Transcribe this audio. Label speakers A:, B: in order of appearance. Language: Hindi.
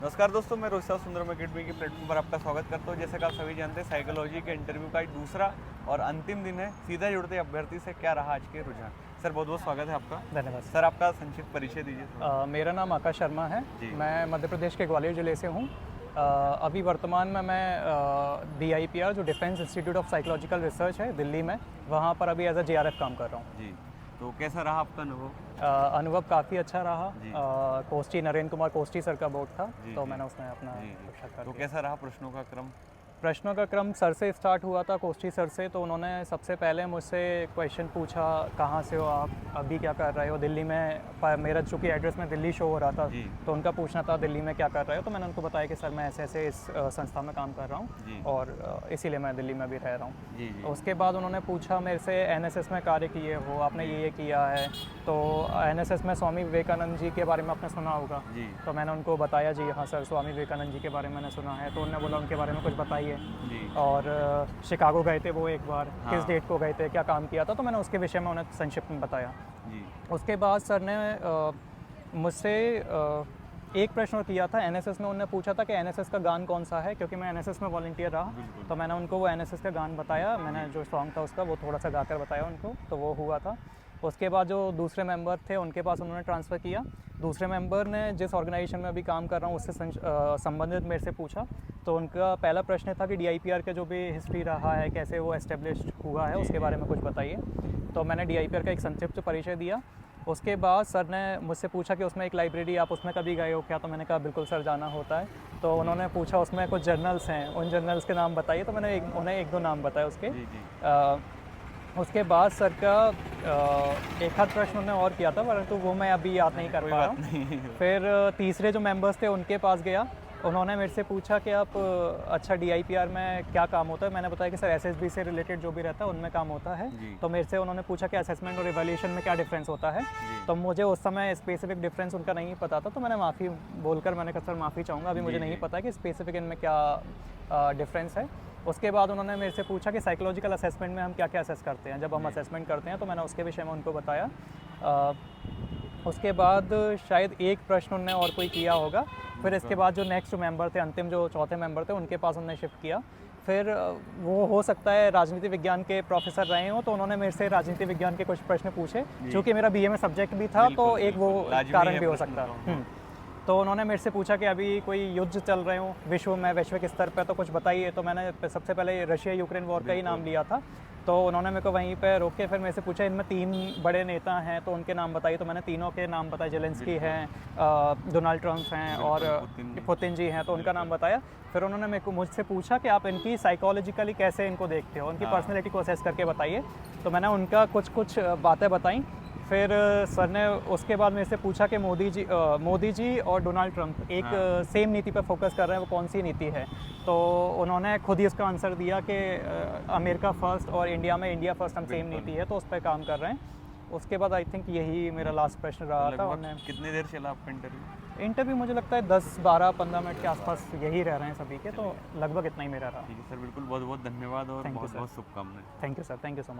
A: नमस्कार दोस्तों, मैं रोहित सुंदरम अकेडमी के प्लेटफॉर्म पर आपका स्वागत करता हूं। जैसे कि आप सभी जानते हैं, साइकोलॉजी के इंटरव्यू का दूसरा और अंतिम दिन है। सीधा जुड़ते अभ्यर्थी से क्या रहा आज के रुझान। सर बहुत बहुत स्वागत है आपका।
B: धन्यवाद।
A: सर आपका संक्षिप्त परिचय दीजिए।
B: मेरा नाम आकाश शर्मा है। मैं मध्य प्रदेश के ग्वालियर ज़िले से हूँ। अभी वर्तमान में मैं DIPR जो defence institute of psychological research है दिल्ली में, वहाँ पर अभी एज अ JRF काम कर रहा हूँ।
A: जी, तो कैसा रहा आपका अनुभव?
B: अनुभव काफ़ी अच्छा रहा। कोष्टी नरेंद्र कुमार कोष्टी सर का बोर्ड था, तो मैंने उसमें अपना साक्षात्कार
A: तो कैसा रहा प्रश्नों का क्रम?
B: प्रश्नों का क्रम सर से स्टार्ट हुआ था, कोष्टी सर से। तो उन्होंने सबसे पहले मुझसे क्वेश्चन पूछा, कहाँ से हो आप, अभी क्या कर रहे हो दिल्ली में। मेरा चूँकि एड्रेस में दिल्ली शो हो रहा था, तो उनका पूछना था दिल्ली में क्या कर रहे हो। तो मैंने उनको बताया कि सर मैं ऐसे ऐसे इस संस्था में काम कर रहा हूँ और इसीलिए मैं दिल्ली में भी रह रहा हूँ। उसके बाद उन्होंने पूछा मेरे से, NSS में कार्य किए हो आपने, ये किया है। तो NSS में स्वामी विवेकानंद जी के बारे में आपने सुना होगा। तो मैंने उनको बताया, जी हाँ सर, स्वामी विवेकानंद जी के बारे में मैंने सुना है। तो उन्होंने बोला उनके बारे में कुछ बताइए। और शिकागो गए थे वो एक बार, किस डेट को गए थे, क्या काम किया था। तो मैंने उसके विषय में उन्हें संक्षिप्त में बताया। उसके बाद सर ने मुझसे एक प्रश्न और किया था। NSS में उन्होंने पूछा था कि NSS का गान कौन सा है, क्योंकि मैं NSS में वॉलंटियर रहा। तो मैंने उनको वो NSS का गान बताया। मैंने जो सॉन्ग था उसका वो थोड़ा सा गाकर बताया उनको, तो वो हुआ था। उसके बाद जो दूसरे मेंबर थे उनके पास उन्होंने ट्रांसफ़र किया। दूसरे मेंबर ने जिस ऑर्गेनाइजेशन में अभी काम कर रहा हूँ उससे संबंधित मेरे से पूछा। तो उनका पहला प्रश्न था कि DIPR का जो भी हिस्ट्री रहा है, कैसे वो एस्टेब्लिश्ड हुआ है, उसके बारे में कुछ बताइए। तो मैंने DIPR का एक संक्षिप्त परिचय दिया। उसके बाद सर ने मुझसे पूछा कि उसमें एक लाइब्रेरी, आप उसमें कभी गए हो क्या। तो मैंने कहा बिल्कुल सर, जाना होता है। तो उन्होंने पूछा उसमें कुछ जर्नल्स हैं, उन जर्नल्स के नाम बताइए। तो मैंने उन्हें एक दो नाम बताए उसके। उसके बाद सर का एक आध प्रश्न उन्होंने और किया था, परंतु वो मैं अभी याद नहीं कर पा रहा हूँ। फिर तीसरे जो मेंबर्स थे उनके पास गया। उन्होंने मेरे से पूछा कि आप अच्छा DIPR में क्या काम होता है। मैंने बताया कि सर SSB से रिलेटेड जो भी रहता है उनमें काम होता है। तो मेरे से उन्होंने पूछा कि असेसमेंट और इवैल्यूएशन में क्या डिफरेंस होता है। तो मुझे उस समय स्पेसिफिक डिफरेंस उनका नहीं पता था। तो मैंने माफ़ी बोलकर मैंने कहा सर माफ़ी चाहूँगा, अभी मुझे नहीं पता कि स्पेसिफिक इनमें क्या डिफरेंस है। उसके बाद उन्होंने मेरे से पूछा कि साइकोलॉजिकल असेसमेंट में हम क्या क्या असेस करते हैं, जब हम असेसमेंट करते हैं। तो मैंने उसके विषय में उनको बताया। उसके बाद शायद एक प्रश्न उन्होंने और कोई किया होगा। फिर इसके बाद जो नेक्स्ट मेंबर थे, अंतिम जो चौथे मेंबर थे, उनके पास उन्होंने शिफ्ट किया। फिर वो हो सकता है राजनीति विज्ञान के प्रोफेसर रहे हों, तो उन्होंने मेरे से राजनीति विज्ञान के कुछ प्रश्न पूछे। क्योंकि मेरा BA में सब्जेक्ट भी था, तो एक वो कारण भी हो सकता है। तो उन्होंने मेरे से पूछा कि अभी कोई युद्ध चल रहे हो विश्व में, वैश्विक स्तर पर, तो कुछ बताइए। तो मैंने सबसे पहले रशिया यूक्रेन वॉर का ही नाम लिया था। तो उन्होंने मेरे को वहीं पे रोक के फिर मेरे से पूछा इनमें 3 बड़े नेता हैं, तो उनके नाम बताइए। तो मैंने तीनों के नाम बताए, जेलेंस्की हैं, डोनाल्ड ट्रंप हैं और पुतिन जी हैं, तो उनका नाम बताया। फिर उन्होंने मेरे को मुझसे पूछा कि आप इनकी साइकोलॉजिकली कैसे इनको देखते हो, उनकी पर्सनैलिटी को असेस करके बताइए। तो मैंने उनका कुछ बातें बताई। फिर सर ने उसके बाद मेरे से पूछा कि मोदी जी और डोनाल्ड ट्रंप एक सेम नीति पर फोकस कर रहे हैं, वो कौन सी नीति है। तो उन्होंने खुद ही उसका आंसर दिया कि अमेरिका फर्स्ट और इंडिया में इंडिया फर्स्ट हम सेम नीति है, तो उस पर काम कर रहे हैं। उसके बाद आई थिंक यही मेरा लास्ट प्रश्न रहा था। उन्हें
A: कितनी देर चला आपका
B: इंटरव्यू मुझे लगता है 10, 12, 15 मिनट के आसपास यही रह रहे हैं सभी के, तो लगभग इतना ही मेरा रहा।
A: ठीक है सर, बिल्कुल बहुत बहुत धन्यवाद और बहुत बहुत शुभकामनाएं।
B: Thank you sir, thank you so much.